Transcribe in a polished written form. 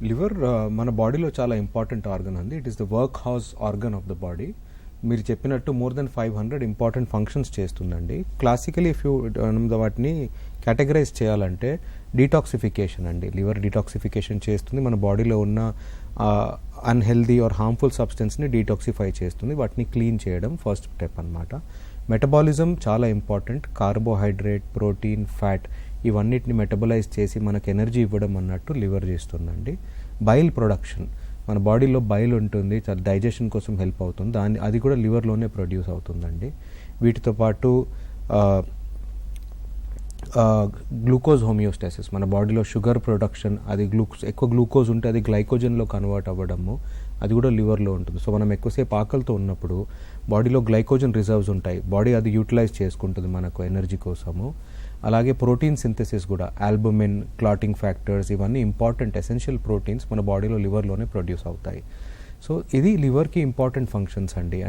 Liver మన బాడీలో చాలా ఇంపార్టెంట్ ఆర్గన్ అండి. It is the work house organ of the body. మీరు చెప్పినట్టు మోర్ దెన్ 500 ఇంపార్టెంట్ ఫంక్షన్స్ చేస్తుందండి. క్లాసికలీ ఇఫ్ యూ వాటిని కేటగరైజ్ చేయాలంటే డీటాక్సిఫికేషన్ అండి. లివర్ డీటాక్సిఫికేషన్ చేస్తుంది, మన బాడీలో ఉన్న అన్హెల్దీ ఆర్ హార్మ్ఫుల్ సబ్స్టెన్స్ని డీటాక్సిఫై చేస్తుంది, వాటిని క్లీన్ చేయడం ఫస్ట్ స్టెప్ అనమాట. మెటబాలిజం చాలా ఇంపార్టెంట్. కార్బోహైడ్రేట్, ప్రోటీన్, ఫ్యాట్ ఇవన్నిటిని మెటబలైజ్ చేసి మనకు ఎనర్జీ ఇవ్వడం అన్నట్టు లివర్ చేస్తుందండి. బైల్ ప్రొడక్షన్, మన బాడీలో బైల్ ఉంటుంది, డైజెషన్ కోసం హెల్ప్ అవుతుంది, అది కూడా లివర్లోనే ప్రొడ్యూస్ అవుతుందండి. వీటితో పాటు గ్లూకోజ్ హోమియోస్టాసిస్, మన బాడీలో షుగర్ ప్రొడక్షన్, అది ఎక్కువ గ్లూకోజ్ ఉంటే అది గ్లైకోజన్లో కన్వర్ట్ అవ్వడము, అది కూడా లివర్లో ఉంటుంది. సో మనం ఎక్కువసేపు ఆకలితో ఉన్నప్పుడు బాడీలో గ్లైకోజన్ రిజర్వ్స్ ఉంటాయి, బాడీ అది యూటిలైజ్ చేసుకుంటుంది మనకు ఎనర్జీ కోసము. అలాగే ప్రోటీన్ సింథసిస్ కూడా, ఆల్బుమిన్, క్లాటింగ్ ఫ్యాక్టర్స్, ఇవన్నీ ఇంపార్టెంట్ ఎసెన్షియల్ ప్రోటీన్స్ మన బాడీలో లివర్లోనే ప్రొడ్యూస్ అవుతాయి. సో ఇది లివర్కి ఇంపార్టెంట్ ఫంక్షన్స్ అండి.